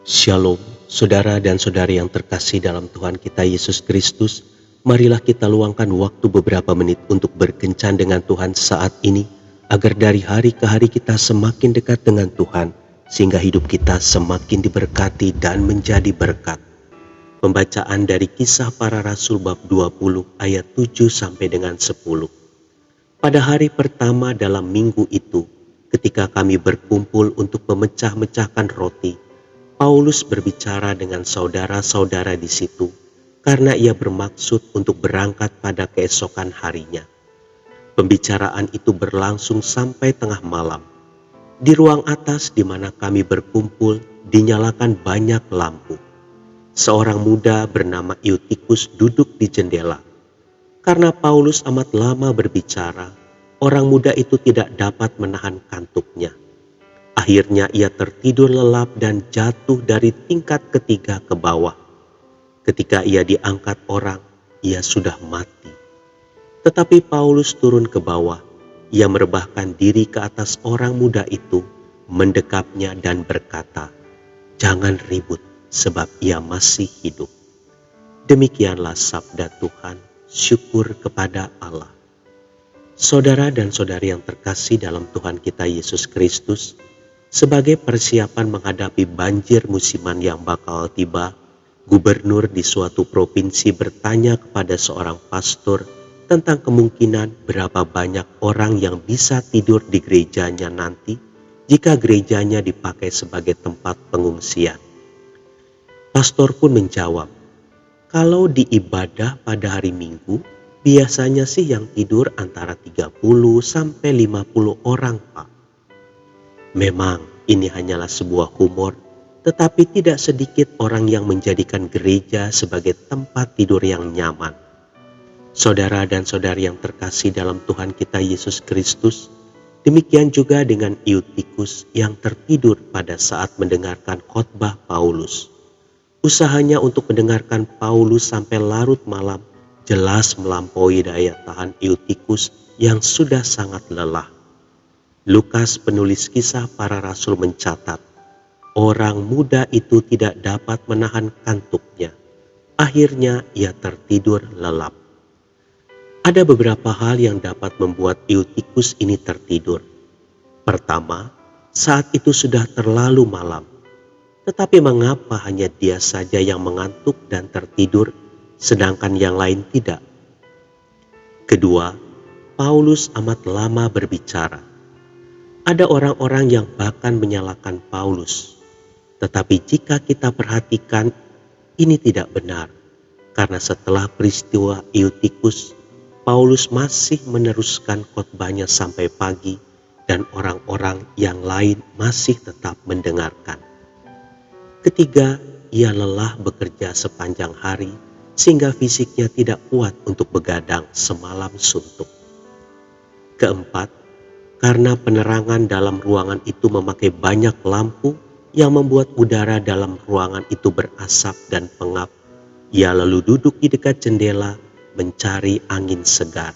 Shalom, saudara dan saudari yang terkasih dalam Tuhan kita Yesus Kristus. Marilah kita luangkan waktu beberapa menit untuk berkencan dengan Tuhan saat ini, agar dari hari ke hari kita semakin dekat dengan Tuhan, sehingga hidup kita semakin diberkati dan menjadi berkat. Pembacaan dari Kisah Para Rasul bab 20 ayat 7 sampai dengan 10. Pada hari pertama dalam minggu itu, ketika kami berkumpul untuk memecah-mecahkan roti, Paulus berbicara dengan saudara-saudara di situ karena ia bermaksud untuk berangkat pada keesokan harinya. Pembicaraan itu berlangsung sampai tengah malam. Di ruang atas di mana kami berkumpul dinyalakan banyak lampu. Seorang muda bernama Eutikus duduk di jendela. Karena Paulus amat lama berbicara, orang muda itu tidak dapat menahan kantuknya. Akhirnya ia tertidur lelap dan jatuh dari tingkat ketiga ke bawah. Ketika ia diangkat orang, ia sudah mati. Tetapi Paulus turun ke bawah. Ia merebahkan diri ke atas orang muda itu, mendekapnya dan berkata, "Jangan ribut, sebab ia masih hidup." Demikianlah sabda Tuhan, syukur kepada Allah. Saudara dan saudari yang terkasih dalam Tuhan kita Yesus Kristus, sebagai persiapan menghadapi banjir musiman yang bakal tiba, gubernur di suatu provinsi bertanya kepada seorang pastor tentang kemungkinan berapa banyak orang yang bisa tidur di gerejanya nanti jika gerejanya dipakai sebagai tempat pengungsian. Pastor pun menjawab, "Kalau di ibadah pada hari Minggu, biasanya sih yang tidur antara 30 sampai 50 orang, Pak." Memang ini hanyalah sebuah humor, tetapi tidak sedikit orang yang menjadikan gereja sebagai tempat tidur yang nyaman. Saudara dan saudari yang terkasih dalam Tuhan kita Yesus Kristus, demikian juga dengan Eutikus yang tertidur pada saat mendengarkan khotbah Paulus. Usahanya untuk mendengarkan Paulus sampai larut malam jelas melampaui daya tahan Eutikus yang sudah sangat lelah. Lukas penulis Kisah Para Rasul mencatat, orang muda itu tidak dapat menahan kantuknya. Akhirnya ia tertidur lelap. Ada beberapa hal yang dapat membuat Eutikus ini tertidur. Pertama, saat itu sudah terlalu malam. Tetapi mengapa hanya dia saja yang mengantuk dan tertidur, sedangkan yang lain tidak? Kedua, Paulus amat lama berbicara. Ada orang-orang yang bahkan menyalahkan Paulus. Tetapi jika kita perhatikan, ini tidak benar. Karena setelah peristiwa Eutikus, Paulus masih meneruskan khotbahnya sampai pagi dan orang-orang yang lain masih tetap mendengarkan. Ketiga, ia lelah bekerja sepanjang hari sehingga fisiknya tidak kuat untuk begadang semalam suntuk. Keempat, karena penerangan dalam ruangan itu memakai banyak lampu yang membuat udara dalam ruangan itu berasap dan pengap, ia lalu duduk di dekat jendela mencari angin segar.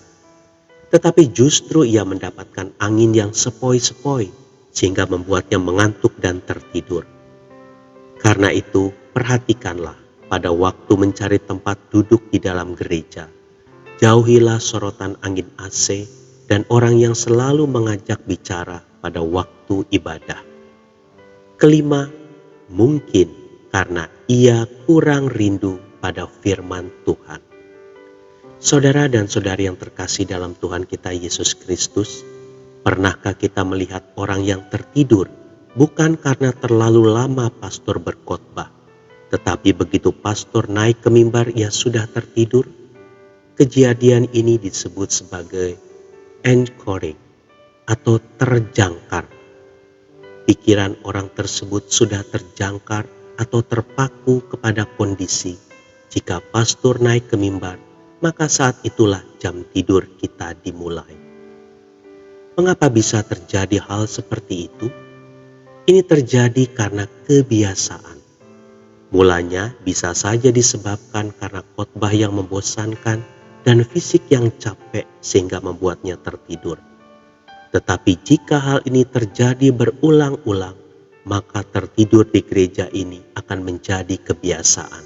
Tetapi justru ia mendapatkan angin yang sepoi-sepoi sehingga membuatnya mengantuk dan tertidur. Karena itu, perhatikanlah pada waktu mencari tempat duduk di dalam gereja. Jauhilah sorotan angin AC dan orang yang selalu mengajak bicara pada waktu ibadah. Kelima, mungkin karena ia kurang rindu pada firman Tuhan. Saudara dan saudari yang terkasih dalam Tuhan kita Yesus Kristus, pernahkah kita melihat orang yang tertidur bukan karena terlalu lama pastor berkhotbah, tetapi begitu pastor naik ke mimbar ia sudah tertidur? Kejadian ini disebut sebagai anchoring atau terjangkar. Pikiran orang tersebut sudah terjangkar atau terpaku kepada kondisi. Jika pastor naik ke mimbar, maka saat itulah jam tidur kita dimulai. Mengapa bisa terjadi hal seperti itu? Ini terjadi karena kebiasaan. Mulanya bisa saja disebabkan karena khotbah yang membosankan dan fisik yang capek sehingga membuatnya tertidur. Tetapi jika hal ini terjadi berulang-ulang, maka tertidur di gereja ini akan menjadi kebiasaan.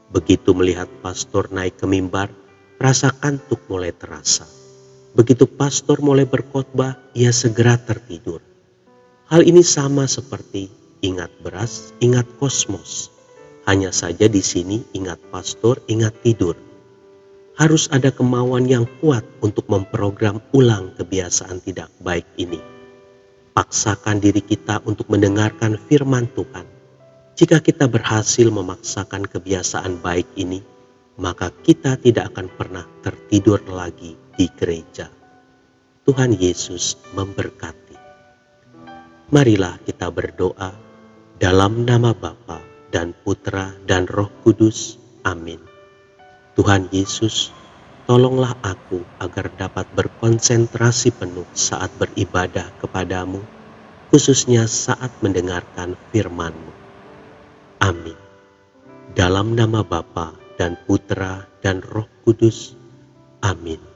Begitu melihat pastor naik ke mimbar, rasa kantuk mulai terasa. Begitu pastor mulai berkhotbah, ia segera tertidur. Hal ini sama seperti ingat beras, ingat kosmos. Hanya saja di sini ingat pastor, ingat tidur. Harus ada kemauan yang kuat untuk memprogram ulang kebiasaan tidak baik ini. Paksakan diri kita untuk mendengarkan firman Tuhan. Jika kita berhasil memaksakan kebiasaan baik ini, maka kita tidak akan pernah tertidur lagi di gereja. Tuhan Yesus memberkati. Marilah kita berdoa dalam nama Bapa dan Putra dan Roh Kudus. Amin. Tuhan Yesus, tolonglah aku agar dapat berkonsentrasi penuh saat beribadah kepadamu, khususnya saat mendengarkan firman-Mu. Amin. Dalam nama Bapa dan Putra dan Roh Kudus. Amin.